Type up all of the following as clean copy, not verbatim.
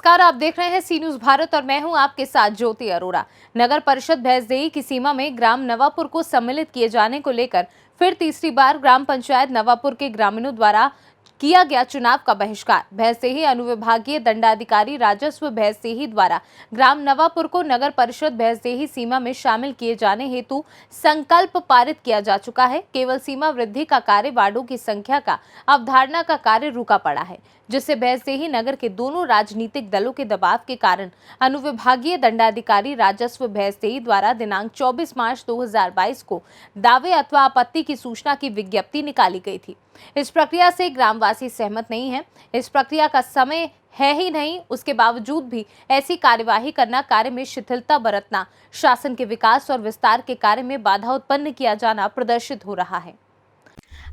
नमस्कार, आप देख रहे हैं सी न्यूज भारत और मैं हूं आपके साथ ज्योति अरोड़ा। नगर परिषद भैंसदेही की सीमा में ग्राम नवापुर को सम्मिलित किए जाने को लेकर फिर तीसरी बार ग्राम पंचायत नवापुर के ग्रामीणों द्वारा किया गया चुनाव का बहिष्कार। भैंसदेही अनुविभागीय दंडाधिकारी राजस्व भैंसदेही द्वारा ग्राम नवापुर को नगर परिषद भैंसदेही सीमा में शामिल किए जाने हेतु संकल्प पारित किया जा चुका है। केवल सीमा वृद्धि का कार्य, वार्डों की संख्या का अवधारणा का कार्य रुका पड़ा है, जिससे भैंसदेही नगर के दोनों राजनीतिक दलों के दबाव के कारण अनुविभागीय दंडाधिकारी राजस्व भैंसदेही द्वारा दिनांक 24 मार्च 2022 को दावे अथवा आपत्ति की सूचना की विज्ञप्ति निकाली गई थी। इस प्रक्रिया से ग्रामवासी सहमत नहीं है। इस प्रक्रिया का समय है ही नहीं, उसके बावजूद भी ऐसी कार्यवाही करना, कार्य में शिथिलता बरतना, शासन के विकास और विस्तार के कार्य में बाधा उत्पन्न किया जाना प्रदर्शित हो रहा है।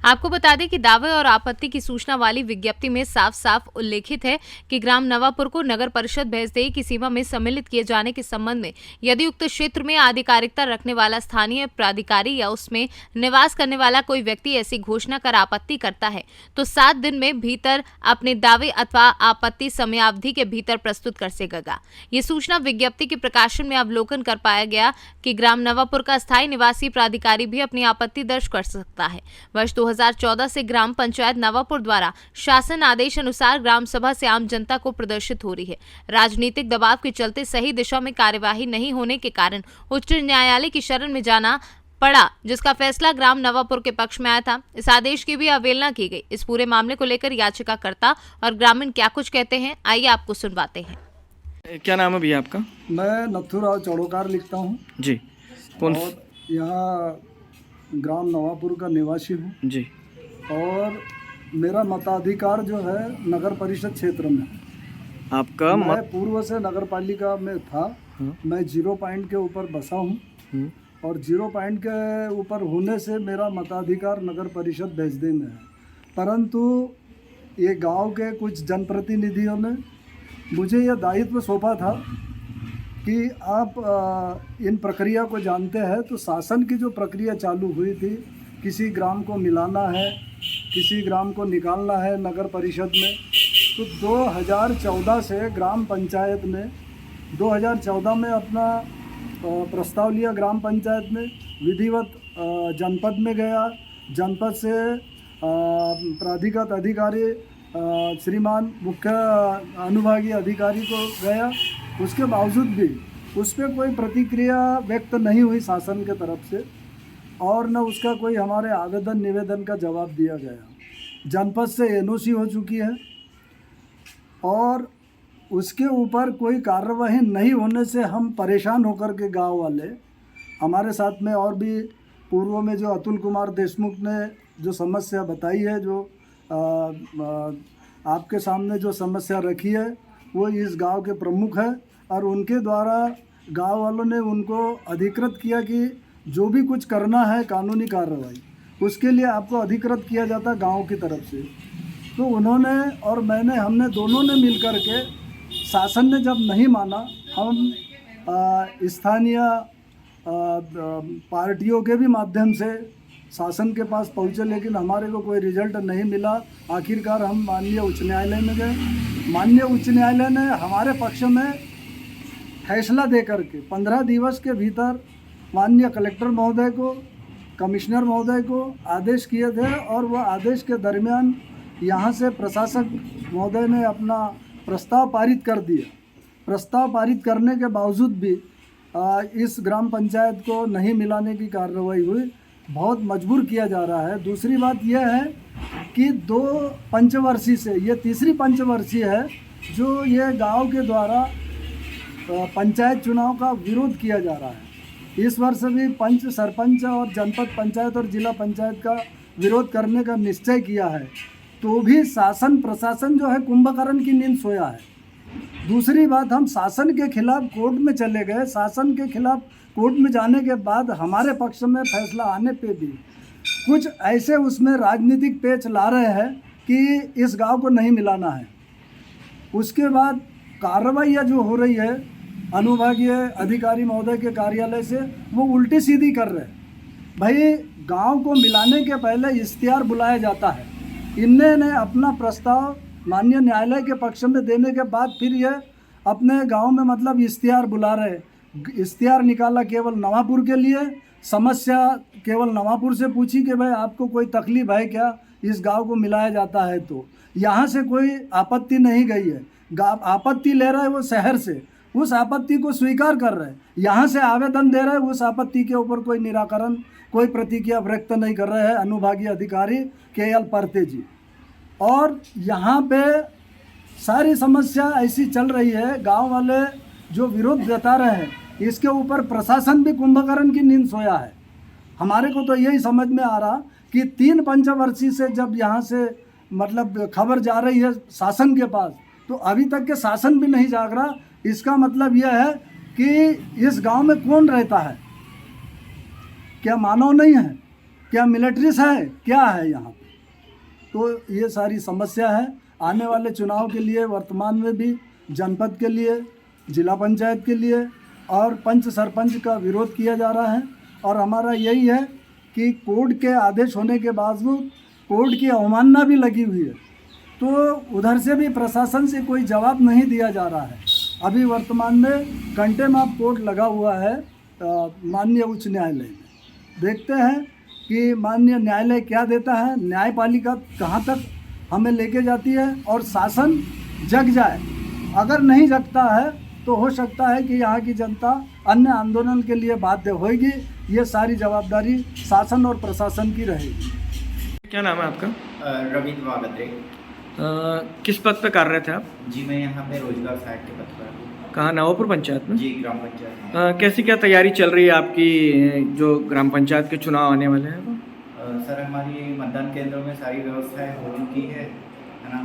आपको बता दें कि दावे और आपत्ति की सूचना वाली विज्ञप्ति में साफ साफ उल्लेखित है कि ग्राम नवापुर को नगर परिषद भैंसदेही की सीमा में सम्मिलित किए जाने के संबंध में यदि उक्त क्षेत्र में आधिकारिकता रखने वाला स्थानीय प्राधिकारी या उसमें निवास करने वाला कोई व्यक्ति ऐसी घोषणा कर आपत्ति करता है तो 7 दिन में भीतर अपने दावे अथवा आपत्ति समयावधि के भीतर प्रस्तुत कर सकेगा। ये सूचना विज्ञप्ति के प्रकाशन में अवलोकन कर पाया गया कि ग्राम नवापुर का स्थायी निवासी प्राधिकारी भी अपनी आपत्ति दर्ज कर सकता है। वर्ष 2014 से ग्राम पंचायत नवापुर द्वारा शासन आदेश अनुसार ग्राम सभा से आम जनता को प्रदर्शित हो रही है। राजनीतिक दबाव के चलते सही दिशा में कार्यवाही नहीं होने के कारण उच्च न्यायालय की शरण में जाना पड़ा, जिसका फैसला ग्राम नवापुर के पक्ष में आया था। इस आदेश की भी अवहेलना की गई। इस पूरे मामले को लेकर याचिकाकर्ता और ग्रामीण क्या कुछ कहते हैं, आइए आपको सुनवाते हैं। क्या नाम है भैया आपका? मैं नथुराव चौड़ोकार लिखता हूँ जी। कौन? और यहाँ ग्राम नवापुर का निवासी हूँ जी। और मेरा मताधिकार जो है नगर परिषद क्षेत्र में है। आपका मैं पूर्व से नगर पालिका में था। मैं 0 पॉइंट के ऊपर बसा हूँ और 0 पॉइंट के ऊपर होने से मेरा मताधिकार नगर परिषद भैंसदेही में है। परंतु ये गांव के कुछ जनप्रतिनिधियों ने मुझे यह दायित्व सौंपा था कि आप इन प्रक्रिया को जानते हैं। तो शासन की जो प्रक्रिया चालू हुई थी, किसी ग्राम को मिलाना है, किसी ग्राम को निकालना है नगर परिषद में, तो 2014 से ग्राम पंचायत ने 2014 में अपना प्रस्ताव लिया। ग्राम पंचायत में विधिवत जनपद में गया। जनपद से प्राधिकृत अधिकारी श्रीमान मुख्य अनुभागीय अधिकारी को गया। उसके बावजूद भी उस पर कोई प्रतिक्रिया व्यक्त नहीं हुई शासन के तरफ से और न उसका कोई हमारे आवेदन निवेदन का जवाब दिया गया। जनपद से एनओसी हो चुकी है और उसके ऊपर कोई कार्रवाई नहीं होने से हम परेशान होकर के गांव वाले, हमारे साथ में और भी पूर्व में जो अतुल कुमार देशमुख ने जो समस्या बताई है, जो आपके सामने जो समस्या रखी है, वो इस गांव के प्रमुख है और उनके द्वारा गांव वालों ने उनको अधिकृत किया कि जो भी कुछ करना है कानूनी कार्रवाई, उसके लिए आपको अधिकृत किया जाता गांव की तरफ से। तो उन्होंने और हमने दोनों ने मिलकर के, शासन ने जब नहीं माना, हम स्थानीय पार्टियों के भी माध्यम से शासन के पास पहुँचे, लेकिन हमारे को कोई रिजल्ट नहीं मिला। आखिरकार हम माननीय उच्च न्यायालय में गए। माननीय उच्च न्यायालय ने हमारे पक्ष में फैसला दे करके 15 दिवस के भीतर माननीय कलेक्टर महोदय को, कमिश्नर महोदय को आदेश किए थे और वह आदेश के दरमियान यहाँ से प्रशासक महोदय ने अपना प्रस्ताव पारित कर दिया। प्रस्ताव पारित करने के बावजूद भी इस ग्राम पंचायत को नहीं मिलाने की कार्रवाई हुई। बहुत मजबूर किया जा रहा है। दूसरी बात यह है कि 2 पंचवर्षीय से ये तीसरी पंचवर्षीय है जो ये गांव के द्वारा पंचायत चुनाव का विरोध किया जा रहा है। इस वर्ष भी पंच, सरपंच और जनपद पंचायत और जिला पंचायत का विरोध करने का निश्चय किया है, तो भी शासन प्रशासन जो है कुंभकर्ण की नींद सोया है। दूसरी बात, हम शासन के खिलाफ कोर्ट में चले गए। शासन के खिलाफ कोर्ट में जाने के बाद हमारे पक्ष में फैसला आने पे भी कुछ ऐसे उसमें राजनीतिक पेच ला रहे हैं कि इस गांव को नहीं मिलाना है। उसके बाद कार्रवाइयाँ जो हो रही है अनुभागीय अधिकारी महोदय के कार्यालय से, वो उल्टी सीधी कर रहे हैं। भाई, गांव को मिलाने के पहले इश्तिहार बुलाया जाता है। इनने अपना प्रस्ताव माननीय न्यायालय के पक्ष में देने के बाद फिर यह अपने गांव में मतलब इश्तिहार बुला रहे, इश्तिहार निकाला केवल नवापुर के लिए, समस्या केवल नवापुर से पूछी कि भाई आपको कोई तकलीफ है क्या, इस गांव को मिलाया जाता है तो यहाँ से कोई आपत्ति नहीं गई है। आपत्ति ले रहा है वो शहर से, उस आपत्ति को स्वीकार कर रहे हैं, यहाँ से आवेदन दे रहे हैं, उस आपत्ति के ऊपर कोई निराकरण, कोई प्रतिक्रिया व्यक्त नहीं कर रहे हैं अनुभागीय अधिकारी KL परते जी। और यहाँ पे सारी समस्या ऐसी चल रही है, गांव वाले जो विरोध जता रहे हैं इसके ऊपर प्रशासन भी कुंभकर्ण की नींद सोया है। हमारे को तो यही समझ में आ रहा कि 3 पंचवर्षीय से जब यहाँ से मतलब खबर जा रही है शासन के पास, तो अभी तक के शासन भी नहीं जाग रहा। इसका मतलब यह है कि इस गांव में कौन रहता है, क्या मानव नहीं है, क्या मिलिट्रीज है, क्या है यहाँ पे। तो ये सारी समस्या है। आने वाले चुनाव के लिए वर्तमान में भी जनपद के लिए, जिला पंचायत के लिए और पंच सरपंच का विरोध किया जा रहा है। और हमारा यही है कि कोर्ट के आदेश होने के बावजूद कोर्ट की अवमानना भी लगी हुई है, तो उधर से भी प्रशासन से कोई जवाब नहीं दिया जा रहा है। अभी वर्तमान में कंटेम्प्ट ऑफ कोर्ट लगा हुआ है माननीय उच्च न्यायालय में। देखते हैं कि माननीय न्यायालय क्या देता है, न्यायपालिका कहाँ तक हमें लेके जाती है और शासन जग जाए। अगर नहीं जगता है तो हो सकता है कि यहाँ की जनता अन्य आंदोलन के लिए बाध्य होगी। ये सारी जवाबदारी शासन और प्रशासन की रहेगी। क्या नाम है आपका? रविंद्र वागद्रे। किस पद पे कार्यरत थे आप? जी मैं यहाँ पे रोजगार सहायक के पद पर हूँ। कहाँ, नवापुर पंचायत में? जी ग्राम पंचायत में। कैसी क्या तैयारी चल रही है आपकी, जो ग्राम पंचायत के चुनाव आने वाले हैं? सर हमारी मतदान केंद्रों में सारी व्यवस्थाएं हो चुकी है ना,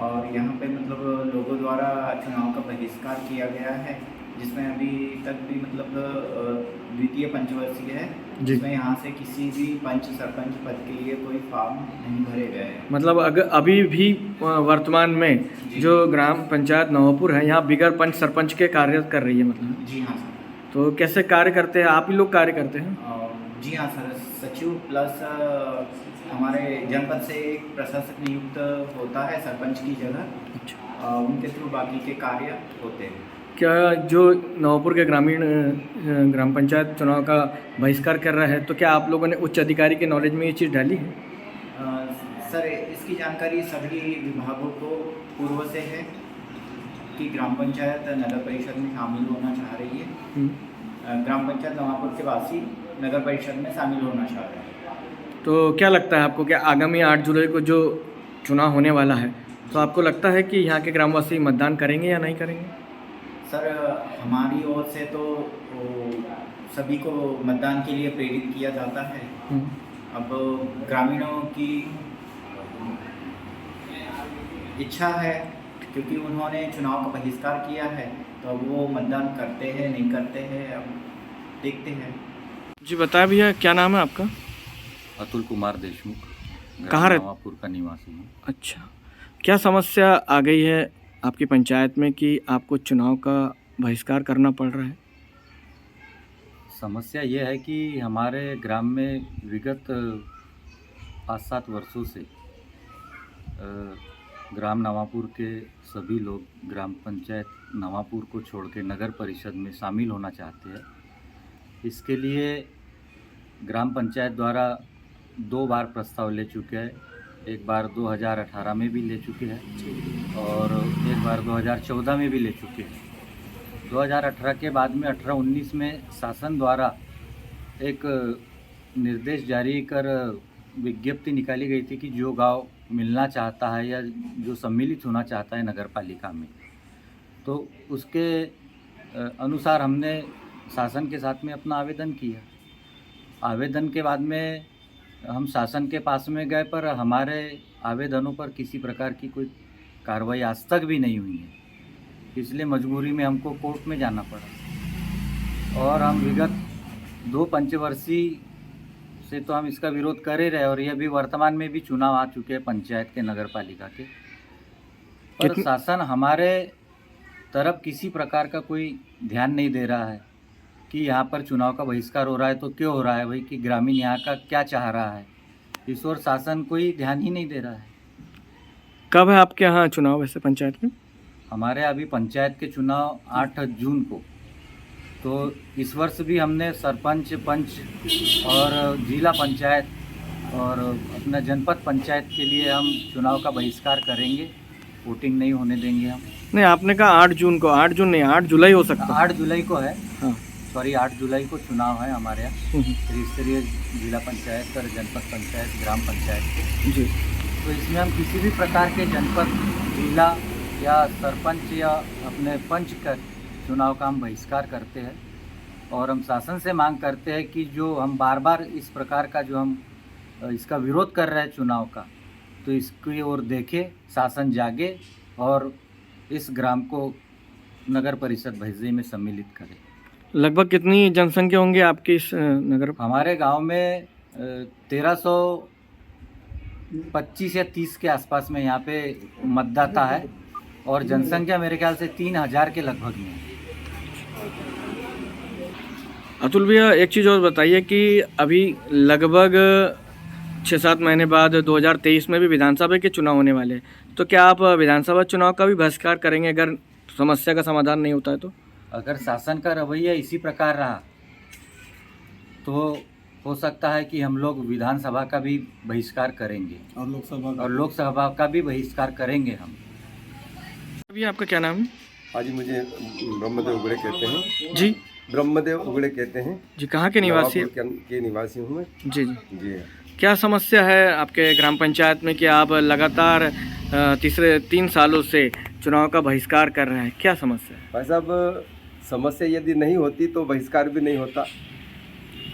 और यहाँ पे मतलब लोगों द्वारा चुनाव का बहिष्कार किया गया है, जिसमें अभी तक भी मतलब द्वितीय पंचवर्षीय है, जिसमें यहाँ से किसी भी पंच सरपंच पद के लिए कोई फॉर्म नहीं भरे गए हैं। मतलब अगर अभी भी वर्तमान में जो ग्राम पंचायत नवापुर है यहाँ बिगर पंच सरपंच के कार्य कर रही है मतलब? जी हाँ सर। तो कैसे कार्य करते हैं आप ही लोग, कार्य करते हैं? जी हाँ सर, सचिव प्लस हमारे जनपद से एक प्रशासक नियुक्त होता है सरपंच की जगह। अच्छा। उनके थ्रू बाकी के कार्य होते हैं। क्या जो नवापुर के ग्रामीण ग्राम पंचायत चुनाव का बहिष्कार कर रहा है, तो क्या आप लोगों ने उच्च अधिकारी के नॉलेज में ये चीज़ डाली है? सर इसकी जानकारी सभी विभागों को पूर्व से है कि ग्राम पंचायत नगर परिषद में शामिल होना चाह रही है। ग्राम पंचायत नवापुर के वासी नगर परिषद में शामिल होना चाह रहे हैं। तो क्या लगता है आपको कि आगामी 8 जुलाई को जो चुनाव होने वाला है, तो आपको लगता है कि यहाँ के ग्रामवासी मतदान करेंगे या नहीं करेंगे? सर हमारी ओर से तो सभी को मतदान के लिए प्रेरित किया जाता है। अब ग्रामीणों की इच्छा है, क्योंकि उन्होंने चुनाव का बहिष्कार किया है, तो अब वो मतदान करते हैं नहीं करते हैं, अब देखते हैं। जी बताएं भैया, क्या नाम है आपका? अतुल कुमार देशमुख, कहाँ रहते? नवापुर का निवासी हूँ। अच्छा, क्या समस्या आ गई है आपकी पंचायत में कि आपको चुनाव का बहिष्कार करना पड़ रहा है? समस्या ये है कि हमारे ग्राम में विगत 5-7 वर्षों से ग्राम नवापुर के सभी लोग ग्राम पंचायत नवापुर को छोड़ के नगर परिषद में शामिल होना चाहते हैं। इसके लिए ग्राम पंचायत द्वारा 2 बार प्रस्ताव ले चुके हैं। एक बार 2018 में भी ले चुके हैं और एक बार 2014 में भी ले चुके हैं। 2018 के बाद में 18-19 में शासन द्वारा एक निर्देश जारी कर विज्ञप्ति निकाली गई थी कि जो गांव मिलना चाहता है या जो सम्मिलित होना चाहता है नगर पालिका में, तो उसके अनुसार हमने शासन के साथ में अपना आवेदन किया। आवेदन के बाद में हम शासन के पास में गए, पर हमारे आवेदनों पर किसी प्रकार की कोई कार्रवाई आज तक भी नहीं हुई है। इसलिए मजबूरी में हमको कोर्ट में जाना पड़ा और हम विगत 2 पंचवर्षीय से तो हम इसका विरोध कर ही रहे, और यह भी वर्तमान में भी चुनाव आ चुके हैं पंचायत के नगर पालिका के, पर शासन हमारे तरफ किसी प्रकार का कोई ध्यान नहीं दे रहा है कि यहाँ पर चुनाव का बहिष्कार हो रहा है तो क्यों हो रहा है भाई, कि ग्रामीण यहाँ का क्या चाह रहा है, इस ओर शासन कोई ध्यान ही नहीं दे रहा है। कब है आपके यहाँ चुनाव वैसे पंचायत में? हमारे अभी पंचायत के चुनाव 8 जून को, तो इस वर्ष भी हमने सरपंच, पंच और जिला पंचायत और अपना जनपद पंचायत के लिए हम चुनाव का बहिष्कार करेंगे, वोटिंग नहीं होने देंगे हम। नहीं, आपने कहा 8 जून को, 8 जून नहीं 8 जुलाई हो सकता है। 8 जुलाई को है, हाँ। सॉरी 8 जुलाई को चुनाव है हमारे यहाँ त्रिस्तरीय जिला पंचायत और जनपद पंचायत, ग्राम पंचायत के। जी। तो इसमें हम किसी भी प्रकार के जनपद, जिला या सरपंच या अपने पंच का चुनाव का हम बहिष्कार करते हैं और हम शासन से मांग करते हैं कि जो हम बार बार इस प्रकार का जो हम इसका विरोध कर रहे हैं चुनाव का, तो इसकी ओर देखे, शासन जागे और इस ग्राम को नगर परिषद भैजई में सम्मिलित करे। लगभग कितनी जनसंख्या होंगी आपकी इस नगर? हमारे गांव में 1325 या 30 के आसपास में यहाँ पे मतदाता है और जनसंख्या मेरे ख्याल से 3000 के लगभग में है। अतुल भैया, एक चीज़ और बताइए कि अभी लगभग 6-7 महीने बाद 2023 में भी विधानसभा के चुनाव होने वाले हैं, तो क्या आप विधानसभा चुनाव का भी बहिष्कार करेंगे अगर समस्या का समाधान नहीं होता है तो? अगर शासन का रवैया इसी प्रकार रहा तो हो सकता है कि हम लोग विधानसभा का भी बहिष्कार करेंगे और लोकसभा का भी बहिष्कार करेंगे हम। अभी आपका क्या नाम है? आज मुझे ब्रह्मदेव उगड़े कहते हैं। जी। ब्रह्मदेव उगड़े कहते हैं जी, कहाँ के निवासी? नवापुर के निवासी हूँ मैं। जी जी। जी। क्या समस्या है आपके ग्राम पंचायत में कि आप लगातार 3 सालों से चुनाव का बहिष्कार कर रहे हैं? क्या समस्या है? भाई साहब, समस्या यदि नहीं होती तो बहिष्कार भी नहीं होता।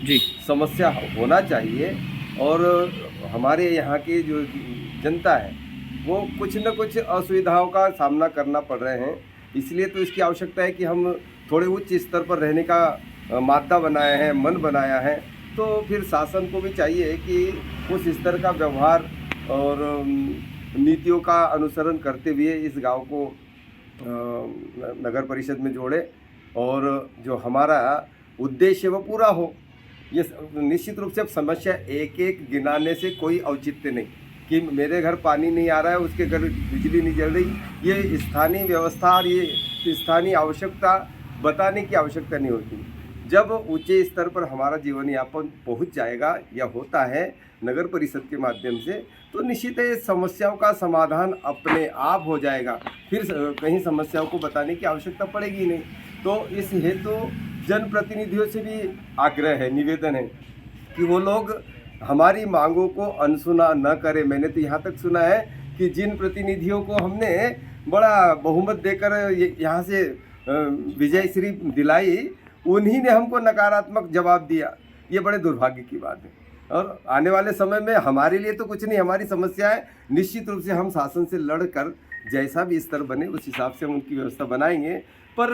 जी। समस्या होना चाहिए और हमारे यहाँ की जो जनता है वो कुछ न कुछ असुविधाओं का सामना करना पड़ रहे हैं, इसलिए तो इसकी आवश्यकता है कि हम थोड़े उच्च स्तर पर रहने का मादा बनाया है, मन बनाया है। तो फिर शासन को भी चाहिए कि उस स्तर का व्यवहार और नीतियों का अनुसरण करते हुए इस गांव को नगर परिषद में जोड़े और जो हमारा उद्देश्य है वो पूरा हो। ये निश्चित रूप से समस्या एक एक गिनाने से कोई औचित्य नहीं कि मेरे घर पानी नहीं आ रहा है, उसके घर बिजली नहीं जल रही। ये स्थानीय व्यवस्था और ये स्थानीय आवश्यकता बताने की आवश्यकता नहीं होती। जब ऊंचे स्तर पर हमारा जीवन यापन पहुंच जाएगा या होता है नगर परिषद के माध्यम से, तो निश्चित है समस्याओं का समाधान अपने आप हो जाएगा। फिर कहीं समस्याओं को बताने की आवश्यकता पड़ेगी नहीं। तो इस हेतु जनप्रतिनिधियों से भी आग्रह है, निवेदन है कि वो लोग हमारी मांगों को अनसुना न करें। मैंने तो यहाँ तक सुना है कि जिन प्रतिनिधियों को हमने बड़ा बहुमत देकर यहाँ से विजयश्री दिलाई, उन्हीं ने हमको नकारात्मक जवाब दिया। ये बड़े दुर्भाग्य की बात है और आने वाले समय में हमारे लिए तो कुछ नहीं, हमारी समस्या है निश्चित रूप से हम शासन से लड़कर जैसा भी स्तर बने उस हिसाब से हम उनकी व्यवस्था बनाएंगे। पर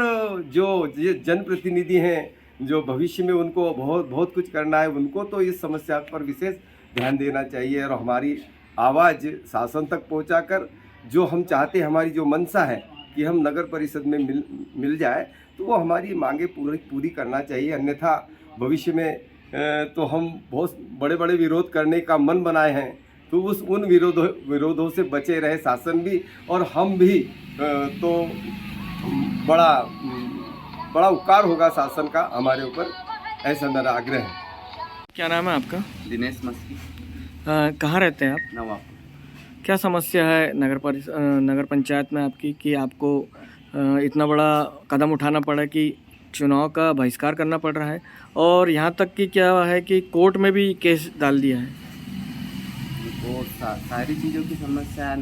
जो जनप्रतिनिधि हैं, जो भविष्य में उनको बहुत कुछ करना है, उनको तो इस समस्या पर विशेष ध्यान देना चाहिए और हमारी आवाज़ शासन तक पहुंचाकर जो हम चाहते हैं, हमारी जो मंशा है कि हम नगर परिषद में मिल जाए, तो वो हमारी मांगे पूरी करना चाहिए। अन्यथा भविष्य में तो हम बहुत बड़े बड़े विरोध करने का मन बनाए हैं, तो उन विरोधों से बचे रहे शासन भी और हम भी, तो बड़ा उपकार होगा शासन का हमारे ऊपर, ऐसा मेरा आग्रह है। क्या नाम है आपका? दिनेश मस्की, कहाँ रहते हैं आप? नवापुर। क्या समस्या है नगर पंचायत में आपकी कि आपको इतना बड़ा कदम उठाना पड़ा कि चुनाव का बहिष्कार करना पड़ रहा है और यहाँ तक कि क्या है कि कोर्ट में भी केस डाल दिया है? वो सारी चीज़ों की समस्या है,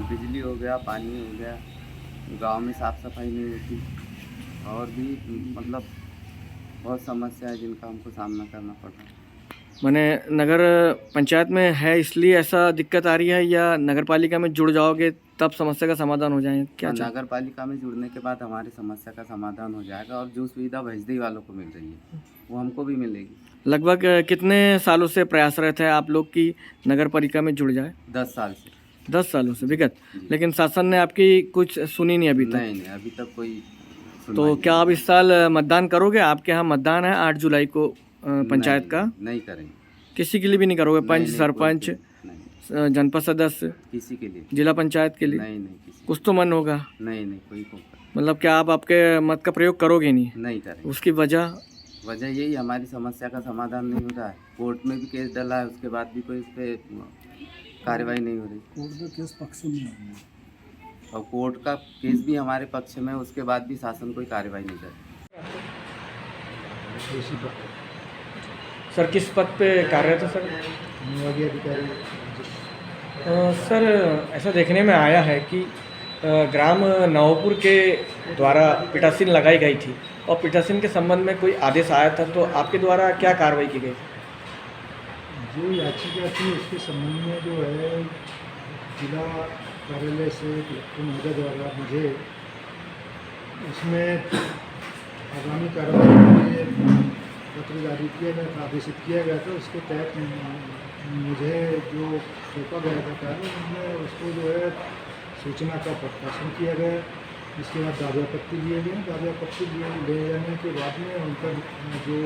बिजली हो गया, पानी हो गया, गांव में साफ़ सफाई नहीं होती और भी मतलब बहुत समस्या है जिनका हमको सामना करना पड़ रहा है। मैंने नगर पंचायत में है इसलिए ऐसा दिक्कत आ रही है या नगर पालिका में जुड़ जाओगे तब समस्या का समाधान हो जाएगा? क्या नगर पालिका में जुड़ने के बाद हमारी समस्या का समाधान हो जाएगा और जो सुविधा भजदई वालों को मिल रही है वो हमको भी मिलेगी। लगभग कितने सालों से प्रयासरत है आप लोग की नगर पालिका में जुड़ जाए? 10 साल से। 10 सालों से विगत, लेकिन शासन ने आपकी कुछ सुनी नहीं अभी तक? नहीं, अभी तक कोई तो क्या आप इस साल मतदान करोगे? आपके यहाँ मतदान है 8 जुलाई को पंचायत का? नहीं करेंगे। किसी के लिए भी नहीं करोगे? पंच, सरपंच, जनपद सदस्य, किसी के लिए जिला पंचायत के लिए? नहीं किसी कुछ तो मन होगा। नहीं कोई को मतलब क्या आप आपके मत का प्रयोग करोगे नहीं? नहीं करें। उसकी वजह? वजह यही हमारी समस्या का समाधान नहीं हो रहा है। कोर्ट में भी केस डला है, उसके बाद भी कोई इस पे कार्रवाई नहीं हो रही। कोर्ट में केस पक्ष में हो गया। और कोर्ट का केस भी हमारे पक्ष में, उसके बाद भी शासन कोई कार्रवाई नहीं कर। सर किस पद पे कार्यरत है सर? अनुवादी अधिकारी। सर ऐसा देखने में आया है कि ग्राम नवापुर के द्वारा पीठासीन लगाई गई थी और पीठासीन के संबंध में कोई आदेश आया था, तो आपके द्वारा क्या कार्रवाई की गई? जो याचिका थी उसके संबंध में जो है जिला कार्यालय से कलेक्टर महोदय द्वारा मुझे उसमें आगामी कार्रवाई के लिए पत्र जारी किया गया था, आदेशित किया गया था। उसके तहत मुझे जो सौंपा गया था कार्य, उसमें उसको जो है सूचना का प्रकाशन किया गया। इसके बाद दाव्यापत्ति लिए गए। दाव्यापत्ति ले जाने के बाद में उनका जो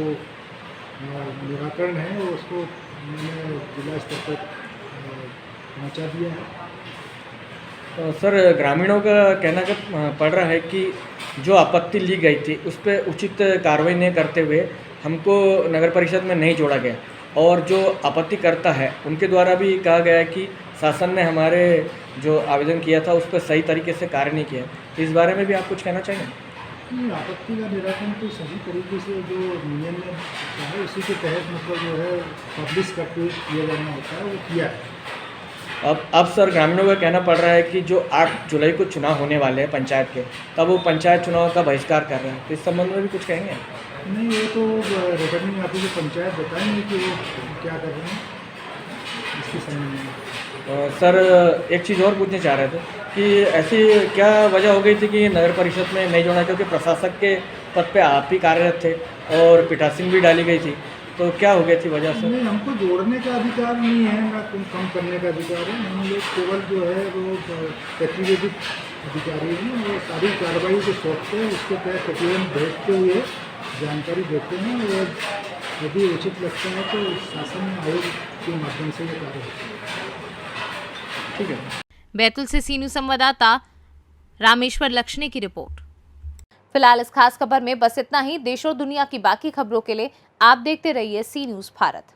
निराकरण है वो उसको मैंने जिला स्तर पर पहुँचा दिया है। तो सर ग्रामीणों का कहना पड़ रहा है कि जो आपत्ति ली गई थी उस पर उचित कार्रवाई नहीं करते हुए हमको नगर परिषद में नहीं जोड़ा गया, और जो आपत्ति करता है उनके द्वारा भी कहा गया है कि शासन ने हमारे जो आवेदन किया था उस पर सही तरीके से कार्य नहीं किया। इस बारे में भी आप कुछ कहना चाहेंगे? नहीं, आपत्ति का निराकरण तो सही तरीके से जो नियम में है उसी के तहत मतलब जो है पब्लिश करके किया जाना होता है वो किया है। अब सर ग्रामीणों का कहना पड़ रहा है कि जो 8 जुलाई को चुनाव होने वाले हैं पंचायत के, तब वो पंचायत चुनाव का बहिष्कार कर रहे हैं, तो इस संबंध में भी कुछ कहेंगे? नहीं, वो तो रिटर्निंग ऑफिसर पंचायत बताएंगे कि वो क्या कर रहे हैं इसके संबंध में। सर एक चीज़ और पूछना चाह रहे थे कि ऐसी क्या वजह हो गई थी कि नगर परिषद में नहीं जोड़ा, क्योंकि प्रशासक के पद पे आप ही कार्यरत थे और पीठासीन भी डाली गई थी, तो क्या हो गई थी वजह से? नहीं, हमको जोड़ने का अधिकार नहीं है, ना कम करने का अधिकार है। हम लोग केवल जो है वो प्रतिवेदित अधिकारी हैं, वो सारी कार्रवाई जो सौंपते हैं उसके तहत प्रतिवेदन भेजते हुए जानकारी देते हैं, और यदि उचित लगता है तो शासन आयोग के माध्यम से ये कार्य होता है। ठीक है। बैतूल से सीनू संवाददाता रामेश्वर लक्ष्णे की रिपोर्ट। फिलहाल इस खास खबर में बस इतना ही। देश और दुनिया की बाकी खबरों के लिए आप देखते रहिए सी न्यूज़ भारत।